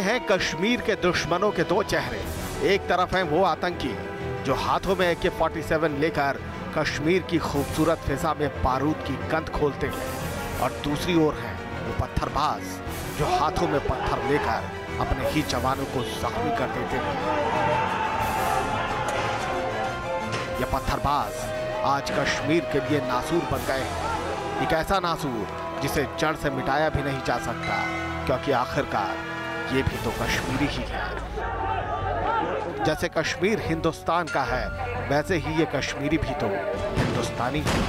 हैं कश्मीर के दुश्मनों के दो चेहरे। एक तरफ हैं वो आतंकी जो हाथों में AK-47 लेकर कश्मीर की खूबसूरत फिजा में बारूद की गंध खोलते हैं, और दूसरी ओर हैं वो पत्थरबाज जो हाथों में पत्थर लेकर अपने ही जवानों को जख्मी कर देते हैं। ये पत्थरबाज आज कश्मीर के लिए नासूर बन गए हैं। एक ऐसा नासूर जिसे जड़ से मिटाया भी नहीं जा सकता, क्योंकि आखिरकार ये भी तो कश्मीरी ही है। जैसे कश्मीर हिंदुस्तान का है, वैसे ही ये कश्मीरी भी तो हिंदुस्तानी है।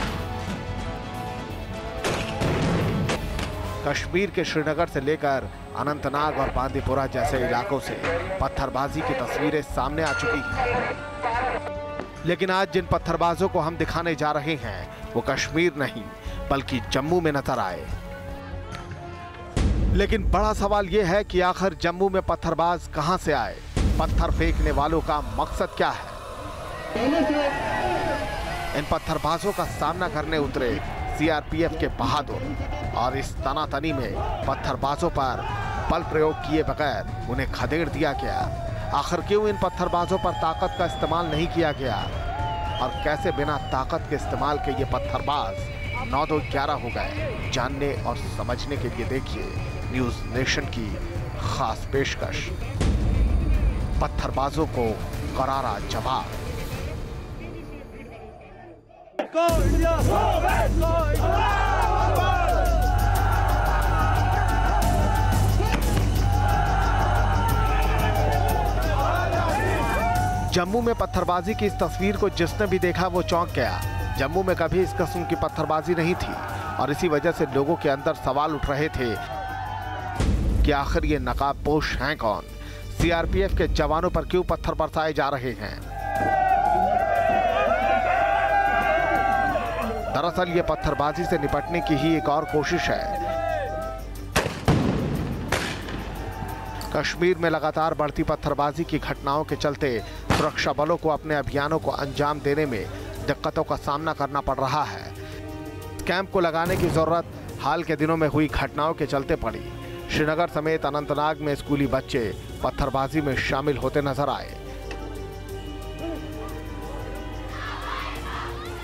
कश्मीर के श्रीनगर से लेकर अनंतनाग और बांदीपुरा जैसे इलाकों से पत्थरबाजी की तस्वीरें सामने आ चुकी हैं। लेकिन आज जिन पत्थरबाजों को हम दिखाने जा रहे हैं वो कश्मीर नहीं बल्कि जम्मू में नजर आए। लेकिन बड़ा सवाल यह है कि आखिर जम्मू में पत्थरबाज कहां से आए? पत्थर फेंकने वालों का मकसद क्या है? इन पत्थरबाजों का सामना करने उतरे CRPF के बहादुर, और इस तनातनी में पत्थरबाजों पर बल प्रयोग किए बगैर उन्हें खदेड़ दिया गया। आखिर क्यों इन पत्थरबाजों पर ताकत का इस्तेमाल नहीं किया गया, और कैसे बिना ताकत के इस्तेमाल के ये पत्थरबाज 9-2-11 हो गए? जानने और समझने के लिए देखिए न्यूज़ नेशन की खास पेशकश, पत्थरबाजों को करारा जवाब। जम्मू में पत्थरबाजी की इस तस्वीर को जिसने भी देखा वो चौंक गया। जम्मू में कभी इस किस्म की पत्थरबाजी नहीं थी, और इसी वजह से लोगों के अंदर सवाल उठ रहे थे कि आखिर ये नकाबपोश हैं कौन? CRPF के जवानों पर क्यों पत्थर बरसाए जा रहे हैं? दरअसल ये पत्थरबाजी से निपटने की ही एक और कोशिश है। कश्मीर में लगातार बढ़ती पत्थरबाजी की घटनाओं के चलते सुरक्षा बलों को अपने अभियानों को अंजाम देने में दिक्कतों का सामना करना पड़ रहा है। कैंप को लगाने की जरूरत हाल के दिनों में हुई घटनाओं के चलते पड़ी। श्रीनगर समेत अनंतनाग में स्कूली बच्चे पत्थरबाजी में शामिल होते नजर आए।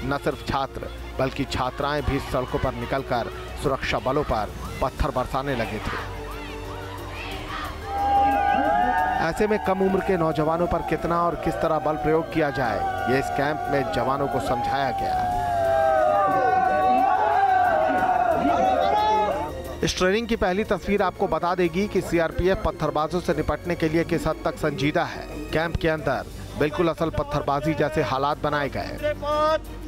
न सिर्फ छात्र बल्कि छात्राएं भी सड़कों पर निकलकर सुरक्षा बलों पर पत्थर बरसाने लगे थे। ऐसे में कम उम्र के नौजवानों पर कितना और किस तरह बल प्रयोग किया जाए, ये इस कैंप में जवानों को समझाया गया। इस ट्रेनिंग की पहली तस्वीर आपको बता देगी कि CRPF पत्थरबाजों से निपटने के लिए किस हद तक संजीदा है। कैंप के अंदर बिल्कुल असल पत्थरबाजी जैसे हालात बनाए गए।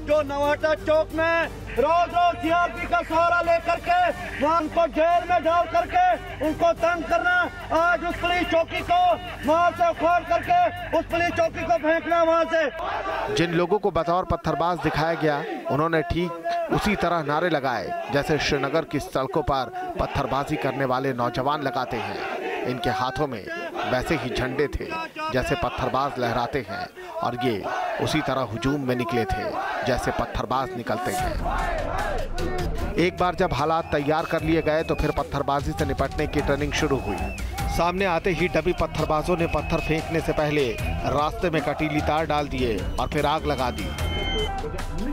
जो नवाटा चौक में रोज CRP का सहारा लेकर के वहाँ उनको जेल में डाल करके उनको तंग करना, आज उस पुलिस चौकी को वहाँ से उखाड़ करके उस पुलिस चौकी को फेंकना वहाँ से। जिन लोगों को बतौर पत्थरबाज दिखाया गया, उन्होंने ठीक उसी तरह नारे लगाए जैसे श्रीनगर की सड़कों पर पत्थरबाजी करने वाले नौजवान लगाते हैं। इनके हाथों में वैसे ही झंडे थे जैसे पत्थरबाज लहराते हैं, और ये उसी तरह हुजूम में निकले थे जैसे पत्थरबाज निकलते हैं। एक बार जब हालात तैयार कर लिए गए तो फिर पत्थरबाजी से निपटने की ट्रेनिंग शुरू हुई। सामने आते ही डबी पत्थरबाजों ने पत्थर फेंकने से पहले रास्ते में कटीली तार डाल दिए और फिर आग लगा दी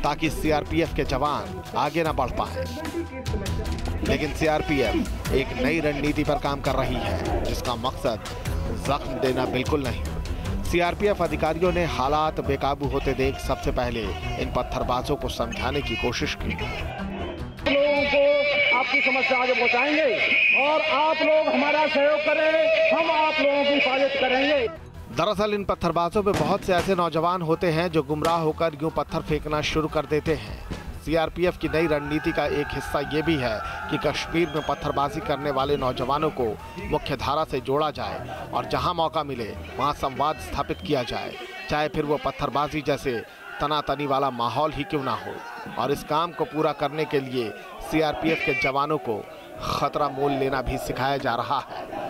ताकि CRPF के जवान आगे न बढ़ पाए। लेकिन CRPF एक नई रणनीति पर काम कर रही है जिसका मकसद जख्म देना बिल्कुल नहीं। CRPF अधिकारियों ने हालात बेकाबू होते देख सबसे पहले इन पत्थरबाजों को समझाने की कोशिश की। लोगों को आपकी समस्या आगे पहुंचाएंगे और आप लोग हमारा सहयोग करें, हम आप लोगों की हिफाजत करेंगे। दरअसल इन पत्थरबाजों में बहुत से ऐसे नौजवान होते हैं जो गुमराह होकर यूं पत्थर फेंकना शुरू कर देते हैं। CRPF की नई रणनीति का एक हिस्सा ये भी है कि कश्मीर में पत्थरबाजी करने वाले नौजवानों को मुख्य धारा से जोड़ा जाए और जहां मौका मिले वहां संवाद स्थापित किया जाए, चाहे फिर वो पत्थरबाजी जैसे तनातनी वाला माहौल ही क्यों ना हो। और इस काम को पूरा करने के लिए CRPF के जवानों को खतरा मोल लेना भी सिखाया जा रहा है।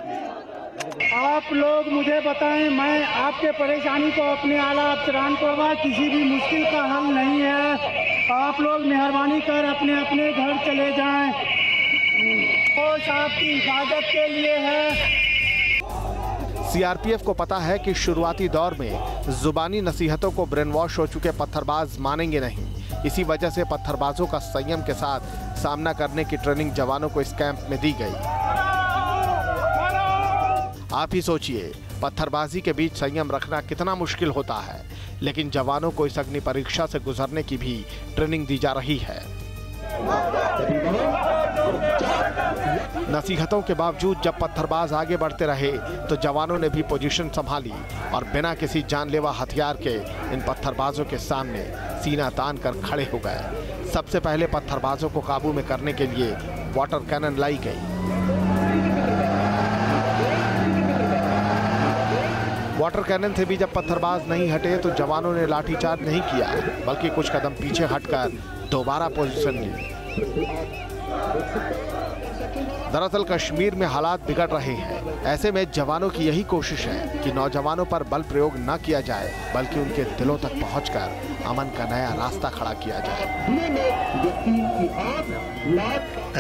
आप लोग मुझे बताएं, मैं आपके परेशानी को अपने आला अफसरान को, किसी भी मुश्किल का हल नहीं है। आप लोग मेहरबानी कर अपने अपने घर चले जाएं। कोच आपकी हिफाजत के लिए है। सीआरपीएफ को पता है कि शुरुआती दौर में जुबानी नसीहतों को ब्रेन वॉश हो चुके पत्थरबाज मानेंगे नहीं। इसी वजह से पत्थरबाजों का संयम के साथ सामना करने की ट्रेनिंग जवानों को इस कैंप में दी गई। आप ही सोचिए, पत्थरबाजी के बीच संयम रखना कितना मुश्किल होता है, लेकिन जवानों को इस अग्नि परीक्षा से गुजरने की भी ट्रेनिंग दी जा रही है। नसीहतों के बावजूद जब पत्थरबाज आगे बढ़ते रहे तो जवानों ने भी पोजीशन संभाली और बिना किसी जानलेवा हथियार के इन पत्थरबाजों के सामने सीना तान कर खड़े हो गए। सबसे पहले पत्थरबाजों को काबू में करने के लिए वाटर कैनन लाई गई। वाटर कैनन से भी जब पत्थरबाज नहीं हटे तो जवानों ने लाठीचार्ज नहीं किया, बल्कि कुछ कदम पीछे हटकर दोबारा पोजीशन ली। दरअसल कश्मीर में हालात बिगड़ रहे हैं। ऐसे में जवानों की यही कोशिश है कि नौजवानों पर बल प्रयोग न किया जाए, बल्कि उनके दिलों तक पहुंचकर अमन का नया रास्ता खड़ा किया जाए।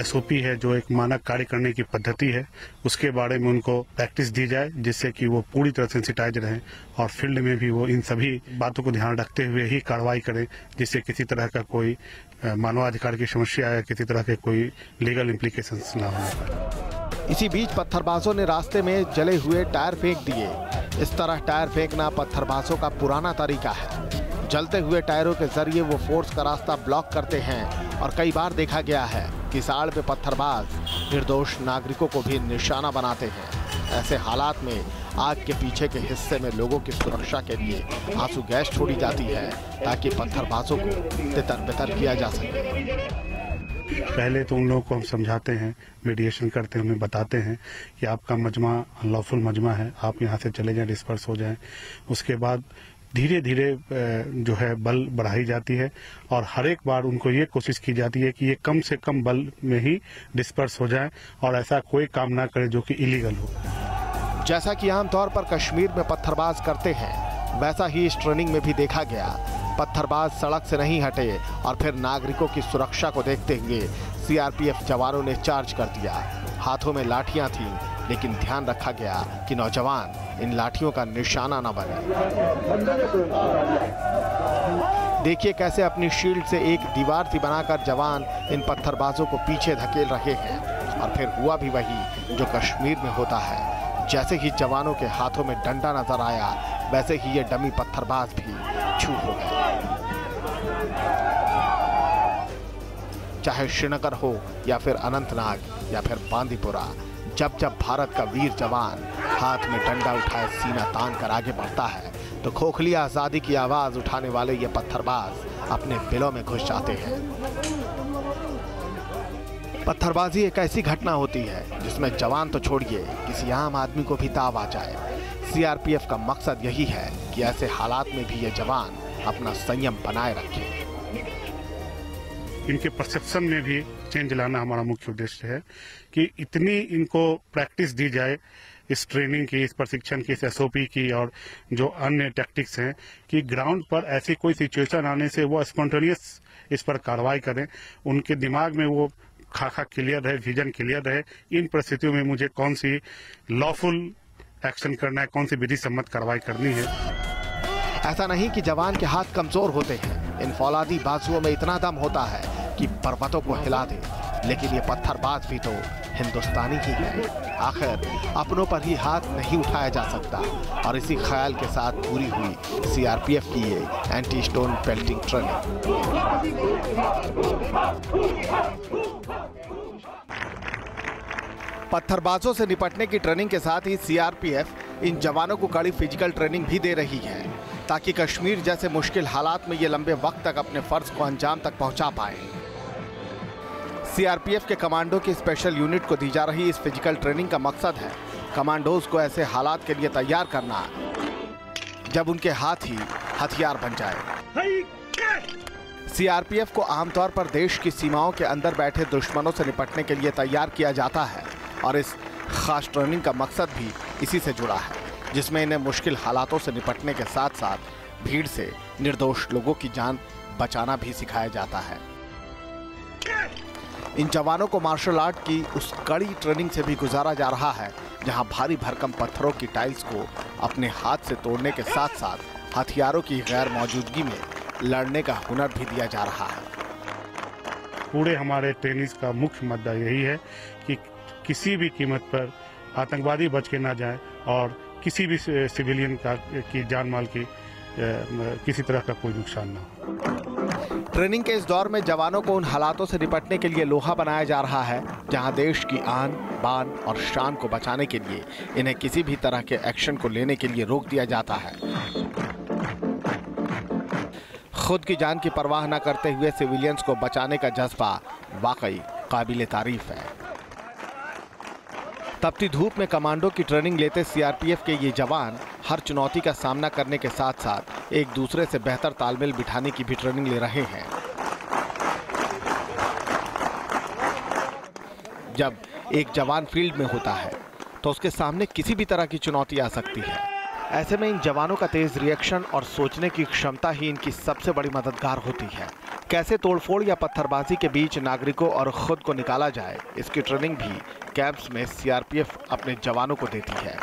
एसओपी है जो एक मानक कार्य करने की पद्धति है, उसके बारे में उनको प्रैक्टिस दी जाए, जिससे कि वो पूरी तरह सेंसिटाइज रहें और फील्ड में भी वो इन सभी बातों को ध्यान रखते हुए ही कार्रवाई करें, जिससे किसी तरह का कोई मानवाधिकार की समस्या या किसी तरह के कोई लीगल इम्प्लीकेशंस ना हो। इसी बीच पत्थरबाजों ने रास्ते में जले हुए टायर फेंक दिए। इस तरह टायर फेंकना पत्थरबाजों का पुराना तरीका है। जलते हुए टायरों के जरिए वो फोर्स का रास्ता ब्लॉक करते हैं और कई बार देखा गया है कि साड़ पे पत्थरबाज निर्दोष नागरिकों को भी निशाना बनाते हैं। ऐसे हालात में आग के पीछे के हिस्से में लोगों की सुरक्षा के लिए आंसू गैस छोड़ी जाती है, ताकि पत्थरबाजों को तितर-बितर किया जा सके। पहले तो उन लोगों को हम समझाते हैं, मीडिएशन करते हैं, उन्हें बताते हैं कि आपका मजमा अनलॉफुल मजमा है, आप यहाँ से चले जाएं, डिस्पर्स हो जाएं। उसके बाद धीरे धीरे जो है बल बढ़ाई जाती है और हर एक बार उनको ये कोशिश की जाती है कि ये कम से कम बल में ही डिस्पर्स हो जाए और ऐसा कोई काम ना करे जो कि इलीगल हो। जैसा कि आमतौर पर कश्मीर में पत्थरबाज करते हैं, वैसा ही इस ट्रेनिंग में भी देखा गया। पत्थरबाज सड़क से नहीं हटे और फिर नागरिकों की सुरक्षा को देखते हुए सीआरपीएफ जवानों ने चार्ज कर दिया। हाथों में लाठियां थीं, लेकिन ध्यान रखा गया कि नौजवान इन लाठियों का निशाना न बने। देखिए कैसे अपनी शील्ड से एक दीवार सी बनाकर जवान इन पत्थरबाजों को पीछे धकेल रहे हैं। और फिर हुआ भी वही जो कश्मीर में होता है। जैसे ही जवानों के हाथों में डंडा नजर आया, वैसे ही ये डमी पत्थरबाज भी छू हो गए। चाहे श्रीनगर हो या फिर अनंतनाग या फिर बांदीपुरा, जब जब भारत का वीर जवान हाथ में डंडा उठाए सीना तान कर आगे बढ़ता है, तो खोखली आजादी की आवाज उठाने वाले ये पत्थरबाज अपने दिलों में घुस जाते हैं। पत्थरबाजी एक ऐसी घटना होती है जिसमें जवान तो छोड़िए, किसी आम आदमी को भी ताव आ जाए। सीआरपीएफ का मकसद यही है कि ऐसे हालात में भी ये जवान अपना संयम बनाए रखे। इनके परसेप्शन में भी चेंज लाना हमारा मुख्य उद्देश्य है कि इतनी इनको प्रैक्टिस दी जाए इस ट्रेनिंग की, इस प्रशिक्षण की, इस एसओपी की और जो अन्य टैक्टिक्स हैं, कि ग्राउंड पर ऐसी कोई सिचुएशन आने से वो स्पॉन्टेनियस इस पर कार्रवाई करें। उनके दिमाग में वो खाका क्लियर रहे, विजन क्लियर रहे, इन परिस्थितियों में मुझे कौन सी लॉफुल एक्शन करना है, कौन सी विधि सम्मत कार्रवाई करनी है। ऐसा नहीं कि जवान के हाथ कमजोर होते हैं, इन फौलादी बाजुओं में इतना दम होता है कि पर्वतों को हिला दे। लेकिन ये पत्थरबाज भी तो हिंदुस्तानी ही है। आखिर अपनों पर ही हाथ नहीं उठाया जा सकता। और इसी ख्याल के साथ पूरी हुई सीआरपीएफ की ये एंटी स्टोन पेल्टिंग ट्रेनिंग। पत्थरबाजों से निपटने की ट्रेनिंग के साथ ही सीआरपीएफ इन जवानों को कड़ी फिजिकल ट्रेनिंग भी दे रही है, ताकि कश्मीर जैसे मुश्किल हालात में ये लंबे वक्त तक अपने फर्ज को अंजाम तक पहुंचा पाए। सीआरपीएफ के कमांडो की स्पेशल यूनिट को दी जा रही इस फिजिकल ट्रेनिंग का मकसद है कमांडोज को ऐसे हालात के लिए तैयार करना जब उनके हाथ ही हथियार बन जाए। सीआरपीएफ को आमतौर पर देश की सीमाओं के अंदर बैठे दुश्मनों से निपटने के लिए तैयार किया जाता है और इस खास ट्रेनिंग का मकसद भी इसी से जुड़ा है, जिसमें इन्हें मुश्किल हालातों से निपटने के साथ साथ भीड़ से निर्दोष लोगों की जान बचाना भी सिखाया जाता है। इन जवानों को मार्शल आर्ट की उस कड़ी ट्रेनिंग से भी गुजारा जा रहा है जहां भारी भरकम पत्थरों की टाइल्स को अपने हाथ से तोड़ने के साथ साथ हथियारों की गैर मौजूदगी में लड़ने का हुनर भी दिया जा रहा है। पूरे हमारे ट्रेनिंग्स का मुख्य मुद्दा यही है कि किसी भी कीमत पर आतंकवादी बच के ना जाए और किसी भी सिविलियन की जान माल की किसी तरह का कोई नुकसान ना हो। ट्रेनिंग के इस दौर में जवानों को उन हालातों से निपटने के लिए लोहा बनाया जा रहा है जहां देश की आन, बान और शान को बचाने के लिए इन्हें किसी भी तरह के एक्शन को लेने के लिए रोक दिया जाता है। खुद की जान की परवाह न करते हुए सिविलियंस को बचाने का जज्बा वाकई काबिले तारीफ है। तपती धूप में कमांडो की ट्रेनिंग लेते सीआरपीएफ के ये जवान हर चुनौती का सामना करने के साथ साथ एक दूसरे से बेहतर तालमेल बिठाने की भी ट्रेनिंग ले रहे हैं। जब एक जवान फील्ड में होता है तो उसके सामने किसी भी तरह की चुनौती आ सकती है। ऐसे में इन जवानों का तेज रिएक्शन और सोचने की क्षमता ही इनकी सबसे बड़ी मददगार होती है। कैसे तोड़फोड़ या पत्थरबाजी के बीच नागरिकों और खुद को निकाला जाए, इसकी ट्रेनिंग भी कैंप्स में सीआरपीएफ अपने जवानों को देती है।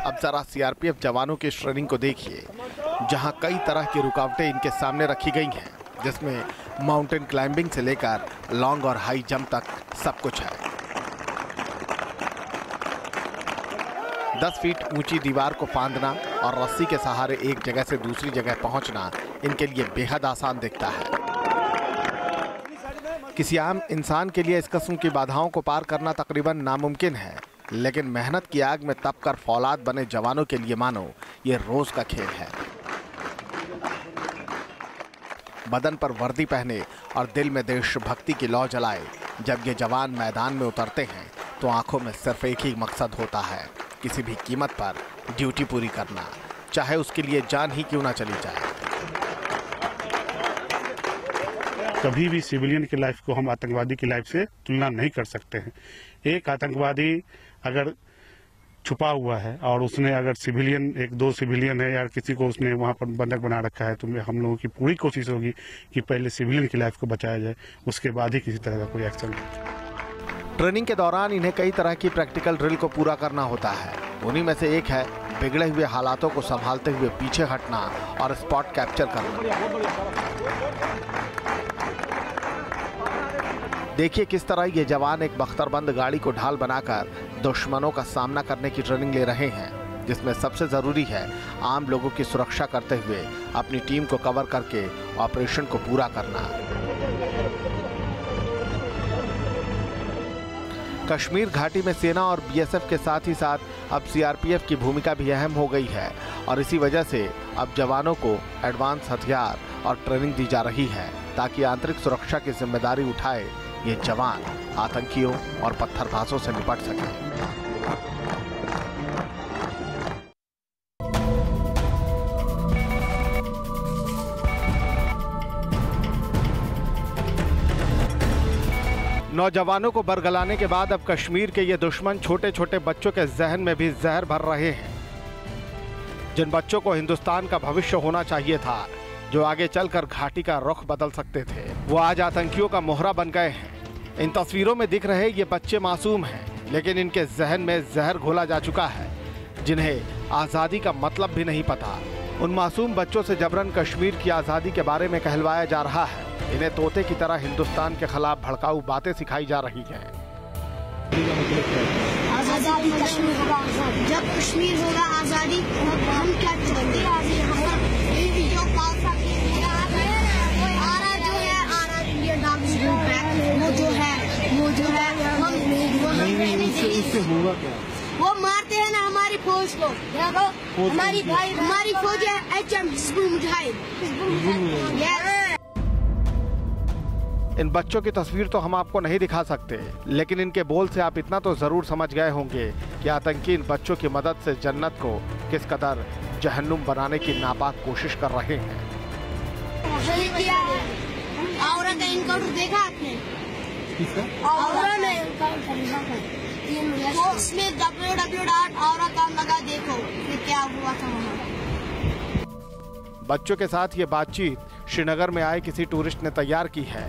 अब जरा सीआरपीएफ जवानों की ट्रेनिंग को देखिए, जहां कई तरह की रुकावटें इनके सामने रखी गई हैं, जिसमें माउंटेन क्लाइंबिंग से लेकर लॉन्ग और हाई जंप तक सब कुछ है। 10 फीट ऊंची दीवार को फांदना और रस्सी के सहारे एक जगह से दूसरी जगह पहुंचना इनके लिए बेहद आसान दिखता है। किसी आम इंसान के लिए इस किस्म की बाधाओं को पार करना तकरीबन नामुमकिन है, लेकिन मेहनत की आग में तपकर फौलाद बने जवानों के लिए मानो ये रोज का खेल है। बदन पर वर्दी पहने और दिल में देशभक्ति की लौ जलाए जब ये जवान मैदान में उतरते हैं तो आंखों में सिर्फ एक ही मकसद होता है, किसी भी कीमत पर ड्यूटी पूरी करना, चाहे उसके लिए जान ही क्यों ना चली जाए। कभी भी सिविलियन की लाइफ को हम आतंकवादी की लाइफ से तुलना नहीं कर सकते हैं। एक आतंकवादी अगर छुपा हुआ है और उसने अगर सिविलियन, एक दो सिविलियन है या किसी को उसने वहां पर बंधक बना रखा है, तो हम लोगों की पूरी कोशिश होगी कि पहले सिविलियन की लाइफ को बचाया जाए, उसके बाद ही किसी तरह का कोई एक्शन। ट्रेनिंग के दौरान इन्हें कई तरह की प्रैक्टिकल ड्रिल को पूरा करना होता है। उन्हीं में से एक है बिगड़े हुए हालातों को संभालते हुए पीछे हटना और स्पॉट कैप्चर करना। देखिए किस तरह ये जवान एक बख्तरबंद गाड़ी को ढाल बनाकर दुश्मनों का सामना करने की ट्रेनिंग ले रहे हैं, जिसमें सबसे जरूरी है आम लोगों की सुरक्षा करते हुए अपनी टीम को कवर करके ऑपरेशन को पूरा करना। कश्मीर घाटी में सेना और बीएसएफ के साथ ही साथ अब सीआरपीएफ की भूमिका भी अहम हो गई है और इसी वजह से अब जवानों को एडवांस हथियार और ट्रेनिंग दी जा रही है ताकि आंतरिक सुरक्षा की जिम्मेदारी उठाए ये जवान आतंकियों और पत्थरबाजों से निपट सकें। नौजवानों को बरगलाने के बाद अब कश्मीर के ये दुश्मन छोटे छोटे बच्चों के जहन में भी जहर भर रहे हैं। जिन बच्चों को हिंदुस्तान का भविष्य होना चाहिए था, जो आगे चलकर घाटी का रुख बदल सकते थे, वो आज आतंकियों का मोहरा बन गए हैं। इन तस्वीरों में दिख रहे ये बच्चे मासूम हैं, लेकिन इनके जहन में जहर घोला जा चुका है, जिन्हें आज़ादी का मतलब भी नहीं पता। उन मासूम बच्चों से जबरन कश्मीर की आज़ादी के बारे में कहलवाया जा रहा है। इन्हें तोते की तरह हिंदुस्तान के खिलाफ भड़काऊ बातें सिखाई जा रही हैं। आज़ादी कश्मीर होगा, जब कश्मीर होगा आज़ादी, हम क्या चाहते हैं? वो मारते हैं ना हमारी फौज को। हमारी फौज है HM हिज़्बुल मुजाहिद। इन बच्चों की तस्वीर तो हम आपको नहीं दिखा सकते, लेकिन इनके बोल से आप इतना तो जरूर समझ गए होंगे कि आतंकी इन बच्चों की मदद से जन्नत को किस कदर जहन्नुम बनाने की नापाक कोशिश कर रहे हैं। औरत का इनकाउंटर देखा आपने? औरत ने उसमें www.aura.com लगा, देखो फिर क्या हुआ था वहाँ। बच्चों के साथ ये बातचीत श्रीनगर में आए किसी टूरिस्ट ने तैयार की है।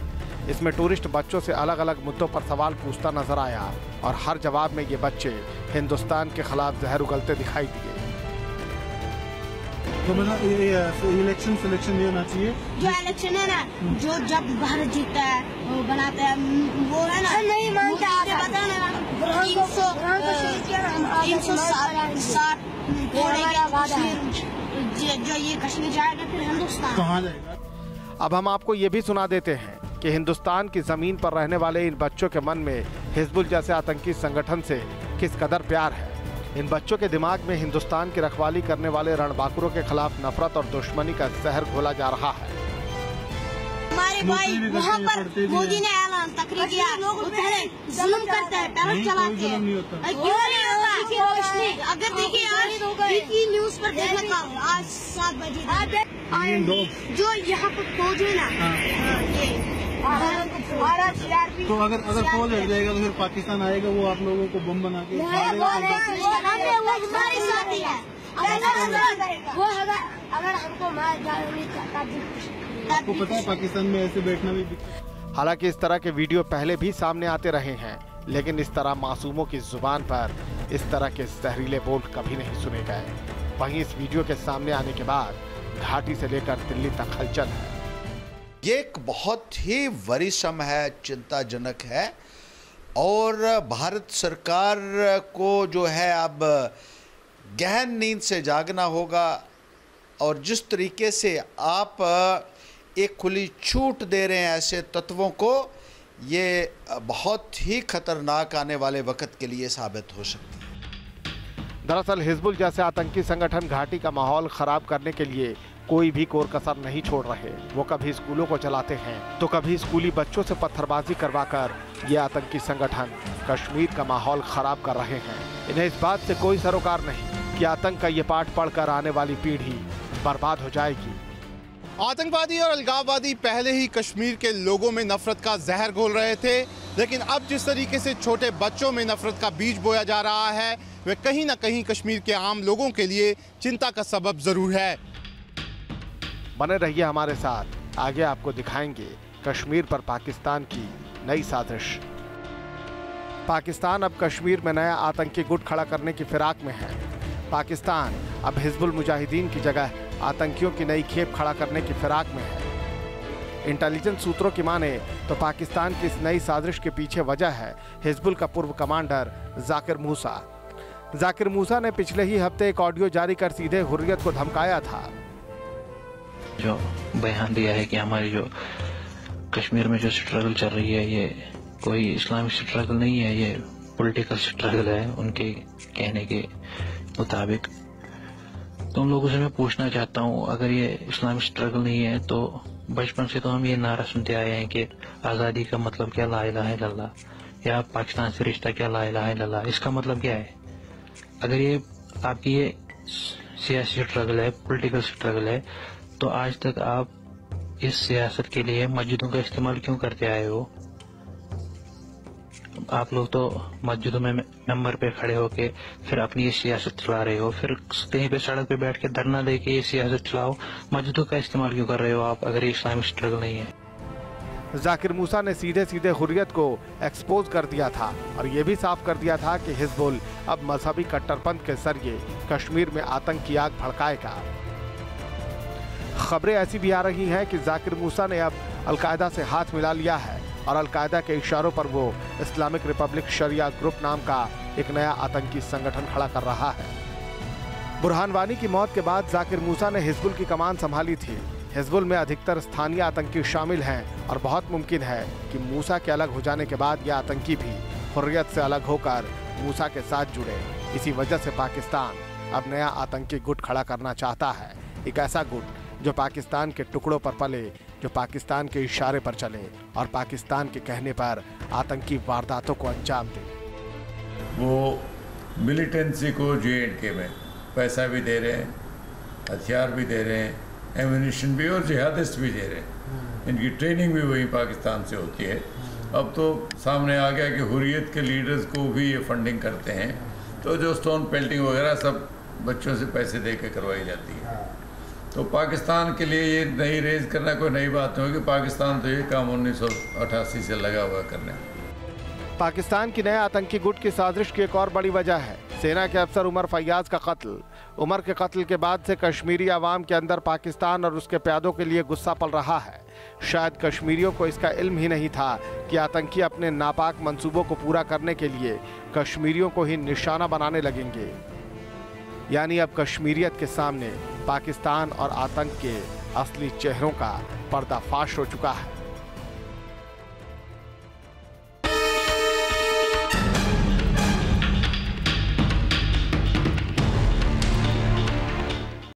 इसमें टूरिस्ट बच्चों से अलग अलग मुद्दों पर सवाल पूछता नजर आया और हर जवाब में ये बच्चे हिंदुस्तान के खिलाफ जहर उगलते दिखाई दिए। तो मतलब ये इलेक्शन सिलेक्शन नहीं होना चाहिए। जो इलेक्शन है ना, जो जब भारत जीतता है वो बनाता है, वो है ना नहीं मानता। 360 जो ये कश्मीर जाएगा फिर हिंदुस्तान कहाँ जाएगा। अब हम आपको ये भी सुना देते हैं कि हिंदुस्तान की जमीन पर रहने वाले इन बच्चों के मन में हिजबुल जैसे आतंकी संगठन से किस कदर प्यार है। इन बच्चों के दिमाग में हिंदुस्तान की रखवाली करने वाले रणबांकुरों के खिलाफ नफरत और दुश्मनी का जहर घोला जा रहा है। हमारे भाई वहाँ पर मोदी ने ऐलान तकरीर किया, पहले जुल्म करते हैं, पहले चलाते हैं, क्यों नहीं होता। अगर देखिए आज न्यूज पर देखने का आज 7 बजे जो यहाँ पर फौज है ना, तो अगर फौज हट जाएगा तो फिर पाकिस्तान आएगा, वो आप लोगों को बम बना के हमारे साथ ही है। वो अगर हमको मार आपको पता है पाकिस्तान में ऐसे बैठना भी। हालांकि इस तरह के वीडियो पहले भी सामने आते रहे हैं, लेकिन इस तरह मासूमों की जुबान पर इस तरह के जहरीले बोल कभी नहीं सुने गए। वहीं इस वीडियो के सामने आने के बाद घाटी से लेकर दिल्ली तक हलचल है। ये एक बहुत ही वरीसम है, चिंताजनक है और भारत सरकार को जो है अब गहन नींद से जागना होगा। और जिस तरीके से आप एक खुली छूट दे रहे हैं ऐसे तत्वों को, ये बहुत ही खतरनाक आने वाले वक्त के लिए साबित हो सकती है। दरअसल हिजबुल जैसे आतंकी संगठन घाटी का माहौल खराब करने के लिए कोई भी कोर कसर नहीं छोड़ रहे। वो कभी स्कूलों को चलाते हैं तो कभी स्कूली बच्चों से पत्थरबाजी करवाकर ये आतंकी संगठन कश्मीर का माहौल खराब कर रहे हैं। इन्हें इस बात से कोई सरोकार नहीं कि आतंक का ये पाठ पढ़कर आने वाली पीढ़ी बर्बाद हो जाएगी। आतंकवादी और अलगाववादी पहले ही कश्मीर के लोगों में नफरत का जहर घोल रहे थे, लेकिन अब जिस तरीके से छोटे बच्चों में नफरत का बीज बोया जा रहा है, वह कहीं ना कहीं कश्मीर के आम लोगों के लिए चिंता का सबब जरूर है। बने रहिए हमारे साथ, आगे आपको दिखाएंगे कश्मीर पर पाकिस्तान की नई साजिश। पाकिस्तान अब कश्मीर में नया आतंकी गुट खड़ा करने की फिराक में है। पाकिस्तान अब हिजबुल मुजाहिदीन की जगह आतंकियों की नई खेप खड़ा करने की फिराक में है। इंटेलिजेंस सूत्रों की माने तो पाकिस्तान की इस नई साजिश के पीछे वजह है हिजबुल का पूर्व कमांडर जाकिर मूसा। जाकिर मूसा ने पिछले ही हफ्ते एक ऑडियो जारी कर सीधे हुर्रियत को धमकाया था। जो बयान दिया है कि हमारी जो कश्मीर में जो स्ट्रगल चल रही है ये कोई इस्लामिक स्ट्रगल नहीं है, ये पॉलिटिकल स्ट्रगल है उनके कहने के मुताबिक। तो उन लोगों से मैं पूछना चाहता हूँ, अगर ये इस्लामिक स्ट्रगल नहीं है तो बचपन से तो हम ये नारा सुनते आए हैं कि आज़ादी का मतलब क्या, ला इलाहा इल्लल्लाह, या पाकिस्तान से रिश्ता क्या, ला इलाहा इल्लल्लाह। इसका मतलब क्या है? अगर ये आपकी ये सियासी स्ट्रगल है, पॉलिटिकल स्ट्रगल है, तो आज तक आप इस सियासत के लिए मस्जिदों का इस्तेमाल क्यों करते आए हो? आप लोग तो मस्जिदों में मेंबर पे खड़े होके फिर अपनी ये सियासत चला रहे हो, फिर कहीं पे सड़क पे बैठ के धरना दे के ये सियासत चलाओ। मस्जिदों का इस्तेमाल क्यों कर रहे हो आप, अगर ये इस्लामिक स्ट्रगल नहीं है? जाकिर मूसा ने सीधे सीधे हुर्रियत को एक्सपोज कर दिया था और ये भी साफ कर दिया था कि हिजबुल अब मजहबी कट्टरपंथ के जरिए कश्मीर में आतंक की आग भड़काएगा। खबरें ऐसी भी आ रही हैं कि जाकिर मूसा ने अब अलकायदा से हाथ मिला लिया है और अलकायदा के इशारों पर वो इस्लामिक रिपब्लिक शरिया ग्रुप नाम का एक नया आतंकी संगठन खड़ा कर रहा है। बुरहान वानी की मौत के बाद जाकिर मूसा ने हिजबुल की कमान संभाली थी। हिजबुल में अधिकतर स्थानीय आतंकी शामिल हैं और बहुत मुमकिन है कि मूसा के अलग हो जाने के बाद यह आतंकी भी हुर्रियत से अलग होकर मूसा के साथ जुड़े। इसी वजह से पाकिस्तान अब नया आतंकी गुट खड़ा करना चाहता है, एक ऐसा गुट जो पाकिस्तान के टुकड़ों पर पले, जो पाकिस्तान के इशारे पर चले और पाकिस्तान के कहने पर आतंकी वारदातों को अंजाम दे। वो मिलिटेंसी को JNK में पैसा भी दे रहे हैं, हथियार भी दे रहे हैं, एम्यूनिशन भी और जिहादिस्ट भी दे रहे हैं। इनकी ट्रेनिंग भी वही पाकिस्तान से होती है। अब तो सामने आ गया कि हुर्रियत के लीडर्स को भी ये फंडिंग करते हैं, तो जो स्टोन पेल्टिंग वगैरह सब बच्चों से पैसे दे के करवाई जाती है। तो पाकिस्तान के लिए ये नई रेज करना कोई नई बात नहीं होगी। पाकिस्तान तो ये काम 1988 से लगा हुआ करने। पाकिस्तान की नए आतंकी गुट की साजिश की एक और बड़ी वजह है सेना के अफसर उमर फैयाज का कत्ल। उमर के कत्ल के बाद से कश्मीरी आवाम के अंदर पाकिस्तान और उसके प्यादों के लिए गुस्सा पल रहा है। शायद कश्मीरियों को इसका इल्म ही नहीं था कि आतंकी अपने नापाक मंसूबों को पूरा करने के लिए कश्मीरियों को ही निशाना बनाने लगेंगे। यानी अब कश्मीरियत के सामने पाकिस्तान और आतंक के असली चेहरों का पर्दाफाश हो चुका है।